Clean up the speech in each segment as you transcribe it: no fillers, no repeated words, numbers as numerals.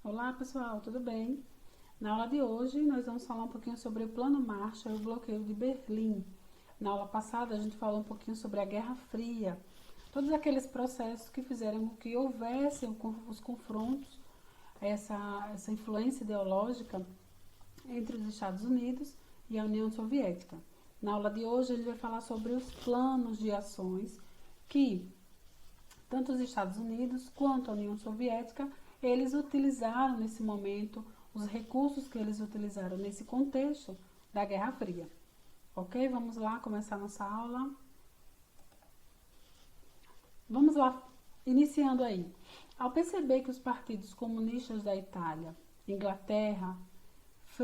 Olá pessoal, tudo bem? Na aula de hoje nós vamos falar um pouquinho sobre o Plano Marshall e o bloqueio de Berlim. Na aula passada a gente falou um pouquinho sobre a Guerra Fria, todos aqueles processos que fizeram com que houvesse os confrontos, essa influência ideológica entre os Estados Unidos e a União Soviética. Na aula de hoje a gente vai falar sobre os planos de ações que tanto os Estados Unidos quanto a União Soviética eles utilizaram nesse momento, os recursos que eles utilizaram nesse contexto da Guerra Fria. Ok? Vamos lá começar nossa aula. Vamos lá, iniciando aí. Ao perceber que os partidos comunistas da Itália, Inglaterra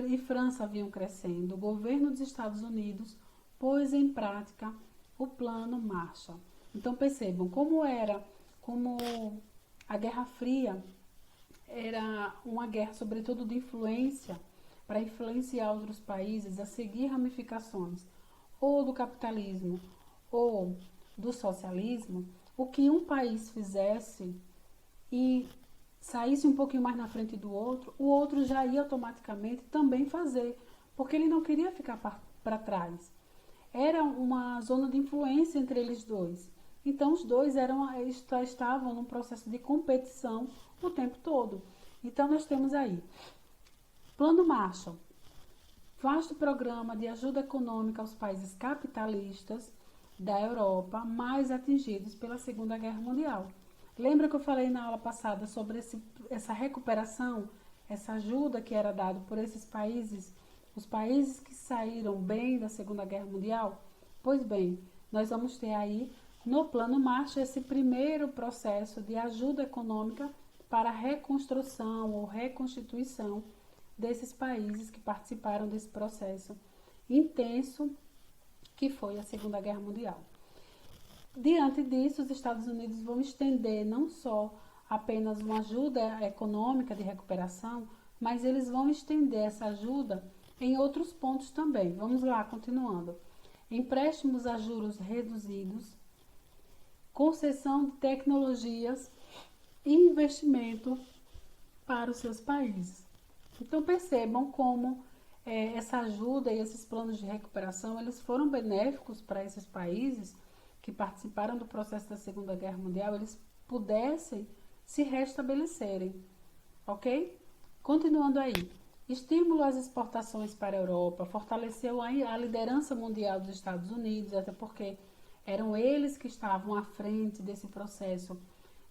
e França vinham crescendo, o governo dos Estados Unidos pôs em prática o Plano Marshall. Então percebam como a Guerra Fria era uma guerra, sobretudo de influência, para influenciar outros países a seguir ramificações ou do capitalismo ou do socialismo. O que um país fizesse e saísse um pouquinho mais na frente do outro, o outro já ia automaticamente também fazer, porque ele não queria ficar para trás. Era uma zona de influência entre eles dois. Então os dois estavam num processo de competição o tempo todo. Então nós temos aí Plano Marshall, vasto programa de ajuda econômica aos países capitalistas da Europa mais atingidos pela Segunda Guerra Mundial. Lembra que eu falei na aula passada sobre essa recuperação, essa ajuda que era dada por esses países, os países que saíram bem da Segunda Guerra Mundial? Pois bem, nós vamos ter aí no Plano Marshall esse primeiro processo de ajuda econômica para a reconstrução ou reconstituição desses países que participaram desse processo intenso que foi a Segunda Guerra Mundial. Diante disso, os Estados Unidos vão estender não só apenas uma ajuda econômica de recuperação, mas eles vão estender essa ajuda em outros pontos também. Vamos lá, continuando. Empréstimos a juros reduzidos, concessão de tecnologias e investimento para os seus países. Então percebam como essa ajuda e esses planos de recuperação eles foram benéficos para esses países que participaram do processo da Segunda Guerra Mundial, eles pudessem se restabelecerem, ok? Continuando aí, estímulo às exportações para a Europa, fortaleceu a liderança mundial dos Estados Unidos, até porque eram eles que estavam à frente desse processo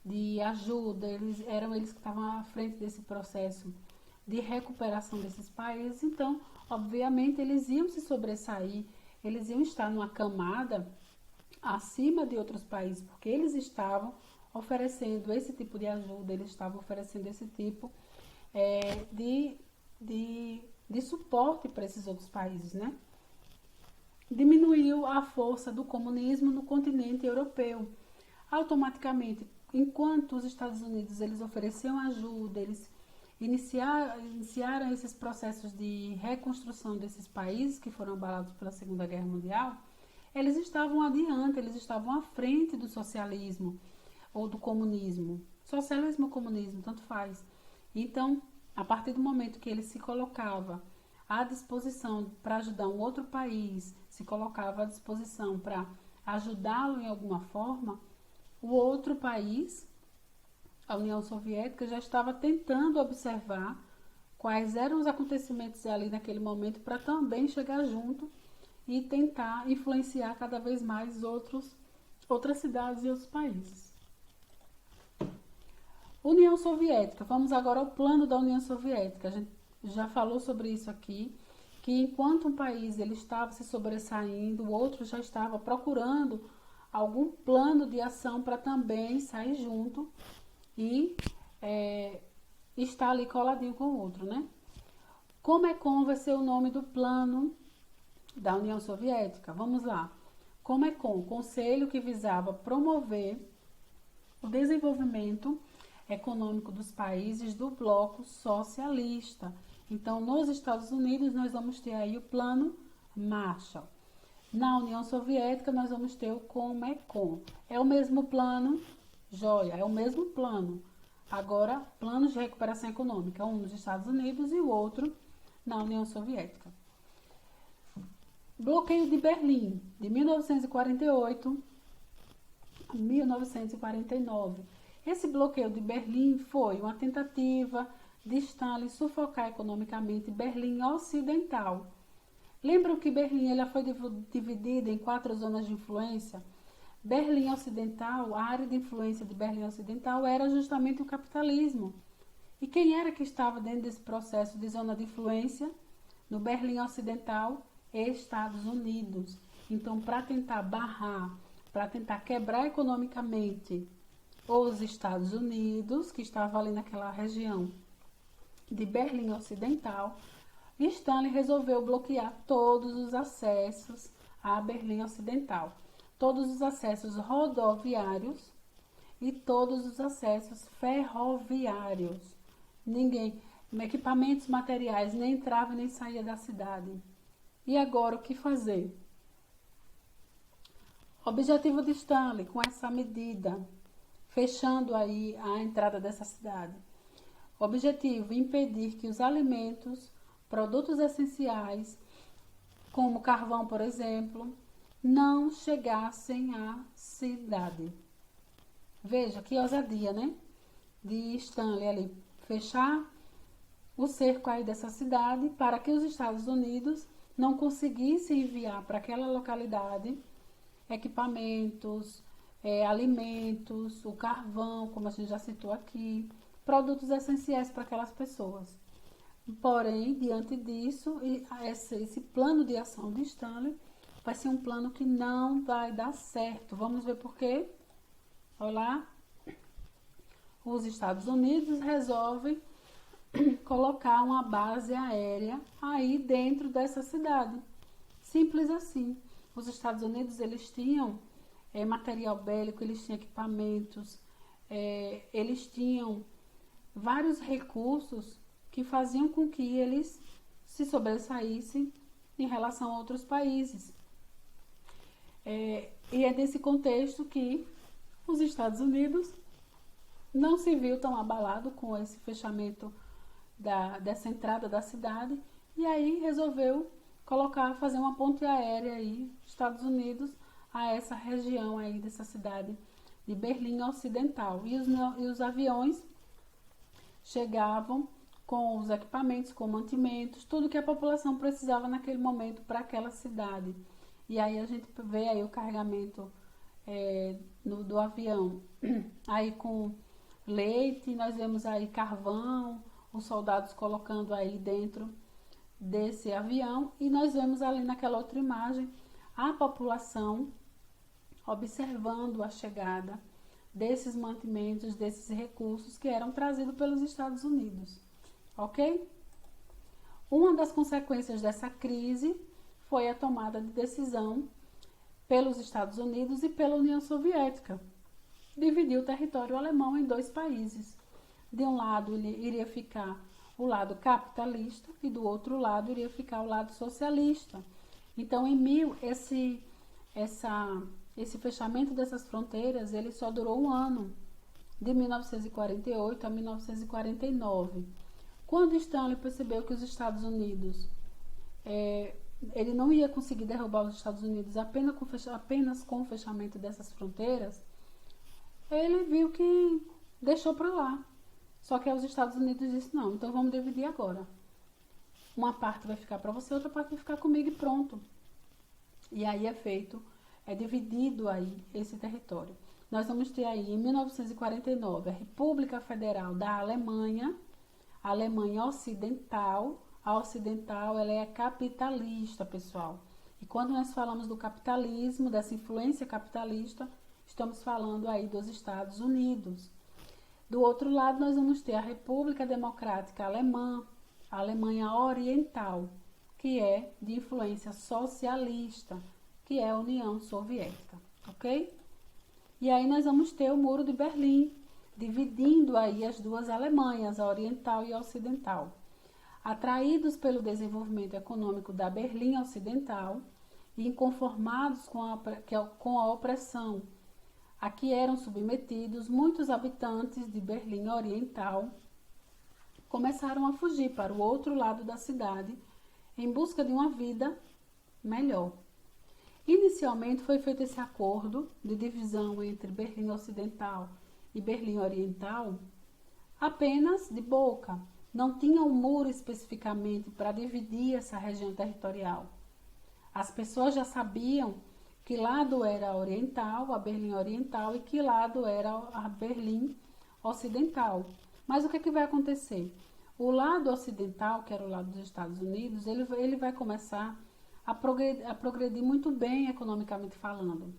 de ajuda, eram eles que estavam à frente desse processo de recuperação desses países. Então, obviamente, eles iam se sobressair, eles iam estar numa camada acima de outros países, porque eles estavam oferecendo esse tipo de ajuda, eles estavam oferecendo esse tipo de suporte para esses outros países, né? Diminuiu a força do comunismo no continente europeu. Automaticamente, enquanto os Estados Unidos eles ofereciam ajuda, eles iniciaram esses processos de reconstrução desses países que foram abalados pela Segunda Guerra Mundial, eles estavam adiante, eles estavam à frente do socialismo ou do comunismo. Socialismo ou comunismo, tanto faz. Então, a partir do momento que ele se colocava à disposição para ajudar um outro país, se colocava à disposição para ajudá-lo em alguma forma, o outro país, a União Soviética, já estava tentando observar quais eram os acontecimentos ali naquele momento para também chegar junto e tentar influenciar cada vez mais outras cidades e outros países. União Soviética. Vamos agora ao plano da União Soviética. A gente já falou sobre isso aqui, que enquanto um país ele estava se sobressaindo, o outro já estava procurando algum plano de ação para também sair junto e estar ali coladinho com o outro, né? Comecon vai ser o nome do plano da União Soviética. Vamos lá. Comecon, conselho que visava promover o desenvolvimento econômico dos países do bloco socialista. Então, nos Estados Unidos, nós vamos ter aí o plano Marshall. Na União Soviética, nós vamos ter o Comecon. É o mesmo plano, joia, é o mesmo plano. Agora, planos de recuperação econômica, um nos Estados Unidos e o outro na União Soviética. Bloqueio de Berlim, de 1948 a 1949. Esse bloqueio de Berlim foi uma tentativa de Stalin sufocar economicamente Berlim Ocidental. Lembram que Berlim ela foi dividida em 4 zonas de influência? Berlim Ocidental, a área de influência de Berlim Ocidental era justamente o capitalismo. E quem era que estava dentro desse processo de zona de influência? No Berlim Ocidental, Estados Unidos. Então, para tentar barrar, para tentar quebrar economicamente os Estados Unidos, que estavam ali naquela região de Berlim Ocidental, Stalin resolveu bloquear todos os acessos a Berlim Ocidental, todos os acessos rodoviários e todos os acessos ferroviários. Ninguém, equipamentos materiais, nem entrava nem saía da cidade. E agora o que fazer? Objetivo de Stalin com essa medida, fechando aí a entrada dessa cidade. Objetivo: impedir que os alimentos, produtos essenciais, como carvão, por exemplo, não chegassem à cidade. Veja que ousadia, né? De Stalin ali, fechar o cerco aí dessa cidade para que os Estados Unidos não conseguissem enviar para aquela localidade equipamentos, alimentos, o carvão, como a gente já citou aqui, produtos essenciais para aquelas pessoas. Porém, diante disso, esse plano de ação de Stalin vai ser um plano que não vai dar certo. Vamos ver por quê? Olha lá. Os Estados Unidos resolvem colocar uma base aérea aí dentro dessa cidade. Simples assim. Os Estados Unidos, eles tinham material bélico, eles tinham equipamentos, eles tinham vários recursos que faziam com que eles se sobressaíssem em relação a outros países. E é nesse contexto que os Estados Unidos não se viu tão abalado com esse fechamento dessa entrada da cidade, e aí resolveu fazer uma ponte aérea aí, Estados Unidos, a essa região aí dessa cidade de Berlim Ocidental. E os aviões chegavam com os equipamentos, com mantimentos, tudo que a população precisava naquele momento para aquela cidade. E aí a gente vê aí o carregamento do avião, aí com leite, nós vemos aí carvão, os soldados colocando aí dentro desse avião, e nós vemos ali naquela outra imagem a população observando a chegada desses mantimentos, desses recursos que eram trazidos pelos Estados Unidos, ok? Uma das consequências dessa crise foi a tomada de decisão pelos Estados Unidos e pela União Soviética. Dividiu o território alemão em 2 países. De um lado iria ficar o lado capitalista e do outro lado iria ficar o lado socialista. Então, esse fechamento dessas fronteiras, ele só durou um ano, de 1948 a 1949. Quando Stalin percebeu que os Estados Unidos, ele não ia conseguir derrubar os Estados Unidos apenas com o fechamento dessas fronteiras, ele viu que deixou para lá. Só que aí os Estados Unidos disseram, não, então vamos dividir agora. Uma parte vai ficar para você, outra parte vai ficar comigo e pronto. E aí é dividido aí esse território. Nós vamos ter aí em 1949 a República Federal da Alemanha, a Alemanha Ocidental. A Ocidental, ela é capitalista, pessoal. E quando nós falamos do capitalismo, dessa influência capitalista, estamos falando aí dos Estados Unidos. Do outro lado, nós vamos ter a República Democrática Alemã, a Alemanha Oriental, que é de influência socialista, que é a União Soviética, ok? E aí nós vamos ter o Muro de Berlim, dividindo aí as 2 Alemanhas, a Oriental e a Ocidental. Atraídos pelo desenvolvimento econômico da Berlim Ocidental e inconformados com a opressão a que eram submetidos, muitos habitantes de Berlim Oriental começaram a fugir para o outro lado da cidade em busca de uma vida melhor. Inicialmente foi feito esse acordo de divisão entre Berlim Ocidental e Berlim Oriental apenas de boca. Não tinha um muro especificamente para dividir essa região territorial. As pessoas já sabiam que lado era a Oriental, a Berlim Oriental, e que lado era a Berlim Ocidental. Mas o que é que vai acontecer? O lado ocidental, que era o lado dos Estados Unidos, ele vai começar a progredir muito bem economicamente falando.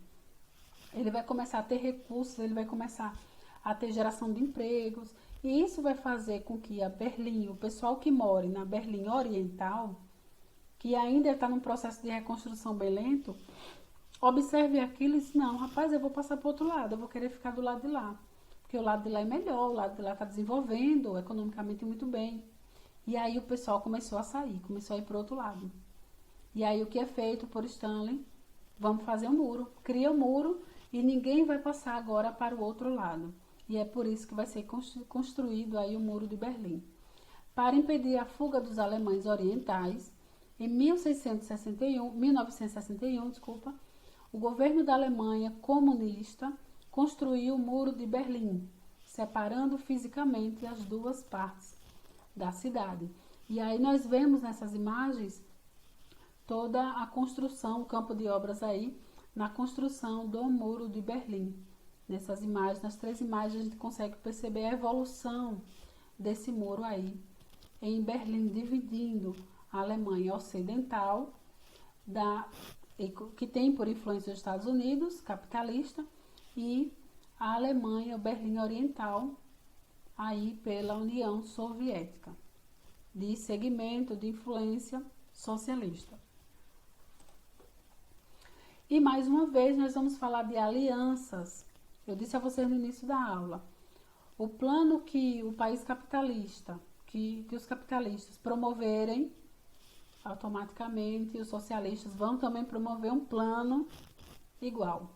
Ele vai começar a ter recursos, ele vai começar a ter geração de empregos, e isso vai fazer com que a Berlim, o pessoal que mora na Berlim Oriental, que ainda está num processo de reconstrução bem lento, observe aquilo e diz, não, rapaz, eu vou passar para o outro lado, eu vou querer ficar do lado de lá, porque o lado de lá é melhor, o lado de lá está desenvolvendo economicamente muito bem. E aí o pessoal começou a sair, começou a ir para o outro lado. E aí o que é feito por Stanley? Vamos fazer um muro, cria um muro e ninguém vai passar agora para o outro lado. E é por isso que vai ser construído aí o Muro de Berlim. Para impedir a fuga dos alemães orientais, em 1961, o governo da Alemanha comunista construiu o Muro de Berlim, separando fisicamente as duas partes da cidade. E aí nós vemos nessas imagens toda a construção, o campo de obras aí, na construção do Muro de Berlim. Nessas imagens, nas 3 imagens, a gente consegue perceber a evolução desse muro aí em Berlim, dividindo a Alemanha Ocidental, que tem por influência os Estados Unidos, capitalista, e a Alemanha, o Berlim Oriental, aí pela União Soviética, de segmento de influência socialista. E mais uma vez nós vamos falar de alianças. Eu disse a vocês no início da aula, o plano que o país capitalista, que os capitalistas promoverem, automaticamente os socialistas vão também promover um plano igual.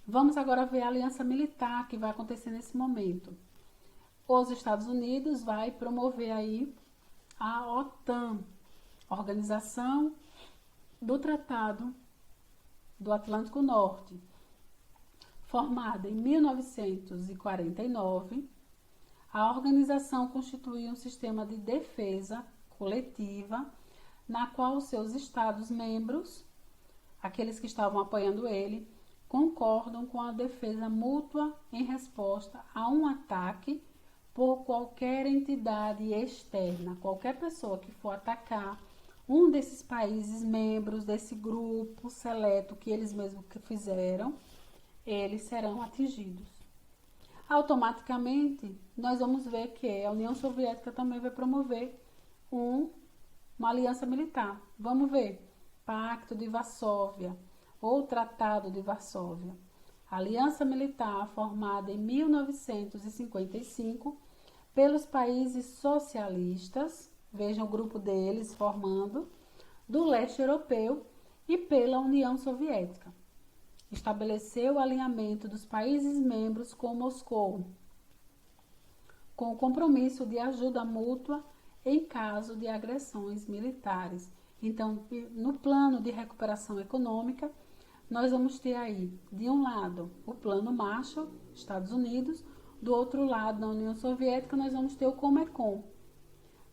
Vamos agora ver a aliança militar que vai acontecer nesse momento. Os Estados Unidos vai promover aí a OTAN, Organização do Tratado do Atlântico Norte, formada em 1949, a organização constitui um sistema de defesa coletiva na qual seus Estados-membros, aqueles que estavam apoiando ele, concordam com a defesa mútua em resposta a um ataque por qualquer entidade externa. Qualquer pessoa que for atacar um desses países membros desse grupo seleto que eles mesmos que eles serão atingidos. Automaticamente, nós vamos ver que a União Soviética também vai promover uma aliança militar. Vamos ver. Pacto de Varsóvia ou Tratado de Varsóvia. Aliança militar formada em 1955 pelos países socialistas, vejam o grupo deles formando, do leste europeu e pela União Soviética. Estabeleceu o alinhamento dos países membros com Moscou, com o compromisso de ajuda mútua em caso de agressões militares. Então, no plano de recuperação econômica, nós vamos ter aí, de um lado, o plano Marshall, Estados Unidos, do outro lado, na União Soviética, nós vamos ter o Comecon.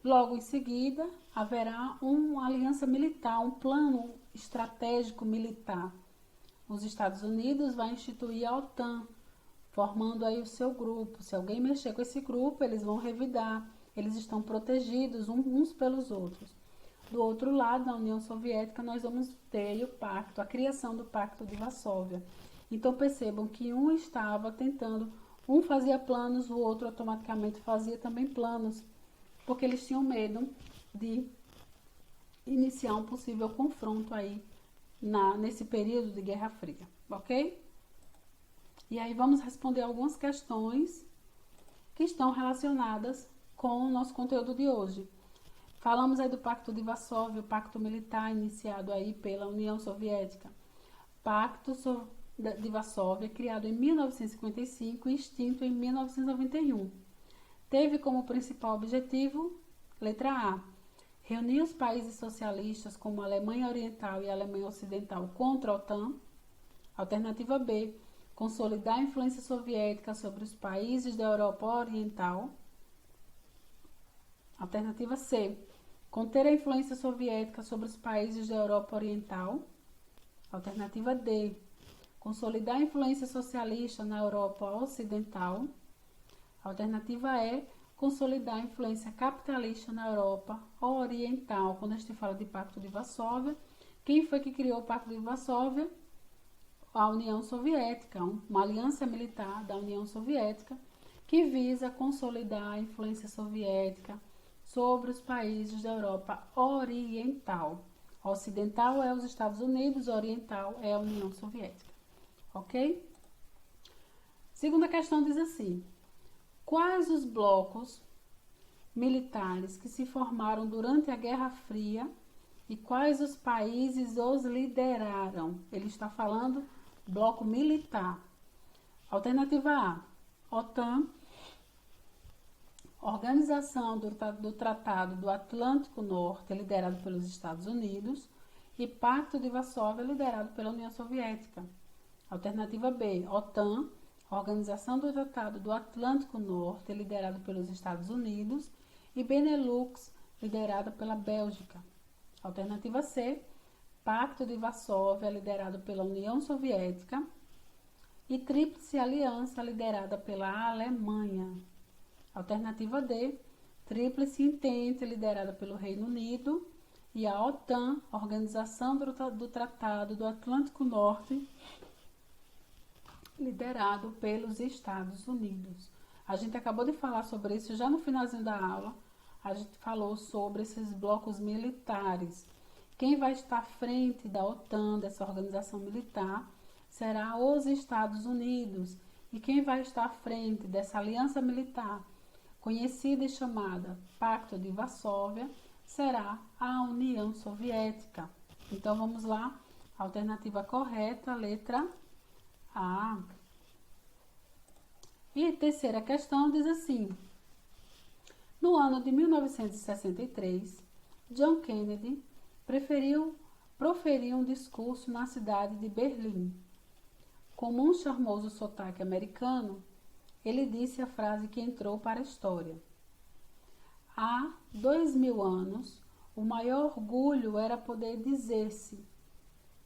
Logo em seguida, haverá uma aliança militar, um plano estratégico militar. Os Estados Unidos vai instituir a OTAN, formando aí o seu grupo. Se alguém mexer com esse grupo, eles vão revidar. Eles estão protegidos uns pelos outros. Do outro lado, na União Soviética, nós vamos ter o pacto, a criação do Pacto de Varsóvia. Então percebam que um estava tentando, um fazia planos, o outro automaticamente fazia também planos, porque eles tinham medo de iniciar um possível confronto aí nesse período de Guerra Fria, ok? E aí vamos responder algumas questões que estão relacionadas com o nosso conteúdo de hoje. Falamos aí do Pacto de Varsóvia, o pacto militar iniciado aí pela União Soviética. De Varsóvia, criado em 1955 e extinto em 1991. Teve como principal objetivo, letra A, reunir os países socialistas como a Alemanha Oriental e a Alemanha Ocidental contra a OTAN. Alternativa B, consolidar a influência soviética sobre os países da Europa Oriental. Alternativa C, conter a influência soviética sobre os países da Europa Oriental. Alternativa D, consolidar a influência socialista na Europa Ocidental. Alternativa E, consolidar a influência capitalista na Europa Oriental. Quando a gente fala de Pacto de Varsóvia, quem foi que criou o Pacto de Varsóvia? A União Soviética, uma aliança militar da União Soviética que visa consolidar a influência soviética sobre os países da Europa Oriental. Ocidental é os Estados Unidos, oriental é a União Soviética. Ok? Segunda questão diz assim: quais os blocos militares que se formaram durante a Guerra Fria e quais os países os lideraram? Ele está falando bloco militar. Alternativa A, OTAN, Organização do Tratado do Atlântico Norte, liderado pelos Estados Unidos, e Pacto de Varsóvia, liderado pela União Soviética. Alternativa B, OTAN, Organização do Tratado do Atlântico Norte, liderado pelos Estados Unidos, e Benelux, liderado pela Bélgica. Alternativa C, Pacto de Varsóvia, liderado pela União Soviética, e Tríplice Aliança, liderada pela Alemanha. Alternativa D, Tríplice Entente, liderada pelo Reino Unido, e a OTAN, Organização do Tratado do Atlântico Norte, liderado pelos Estados Unidos. A gente acabou de falar sobre isso já no finalzinho da aula. A gente falou sobre esses blocos militares. Quem vai estar à frente da OTAN, dessa organização militar, será os Estados Unidos. E quem vai estar à frente dessa aliança militar, conhecida e chamada Pacto de Varsóvia, será a União Soviética. Então vamos lá, alternativa correta, letra A. E terceira questão diz assim: no ano de 1963, John Kennedy proferiu um discurso na cidade de Berlim. Com um charmoso sotaque americano, ele disse a frase que entrou para a história: há 2000 anos, o maior orgulho era poder dizer-se: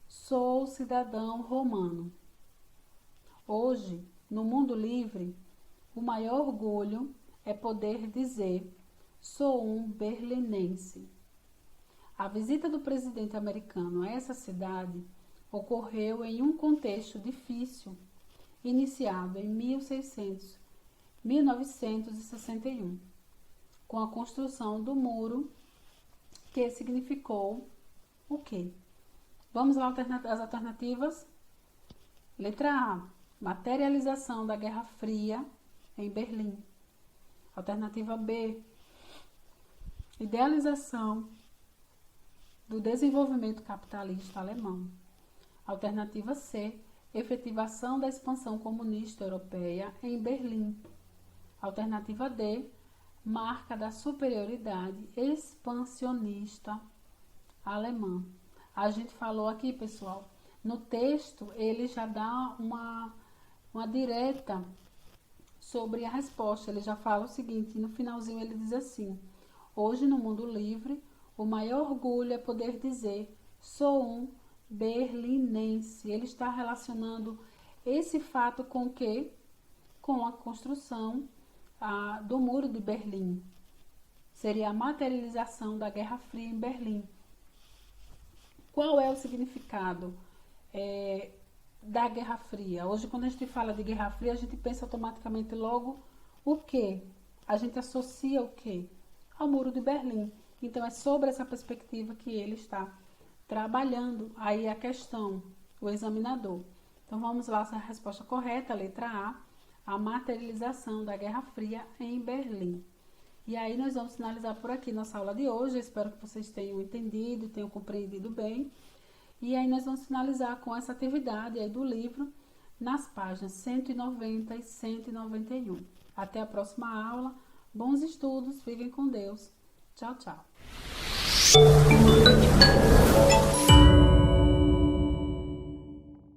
sou cidadão romano. Hoje, no mundo livre, o maior orgulho é poder dizer: sou um berlinense. A visita do presidente americano a essa cidade ocorreu em um contexto difícil, iniciado em 1961, com a construção do muro, que significou o quê? Vamos lá, as alternativas. Letra A, materialização da Guerra Fria em Berlim. Alternativa B, idealização do desenvolvimento capitalista alemão. Alternativa C, efetivação da expansão comunista europeia em Berlim. Alternativa D, marca da superioridade expansionista alemã. A gente falou aqui, pessoal, no texto ele já dá uma direta sobre a resposta. Ele já fala o seguinte, no finalzinho ele diz assim: hoje no mundo livre, o maior orgulho é poder dizer: sou um berlinense. Ele está relacionando esse fato com o quê? Com a construção do Muro de Berlim. Seria a materialização da Guerra Fria em Berlim. Qual é o significado da Guerra Fria? Hoje, quando a gente fala de Guerra Fria, a gente pensa automaticamente logo o quê? A gente associa o quê? Ao Muro de Berlim. Então, é sobre essa perspectiva que ele está trabalhando aí a questão, o examinador. Então, vamos lá, essa resposta correta, letra A, a materialização da Guerra Fria em Berlim. E aí nós vamos finalizar por aqui nossa aula de hoje. Eu espero que vocês tenham entendido, tenham compreendido bem. E aí nós vamos finalizar com essa atividade aí do livro nas páginas 190 e 191. Até a próxima aula. Bons estudos, fiquem com Deus. Tchau, tchau.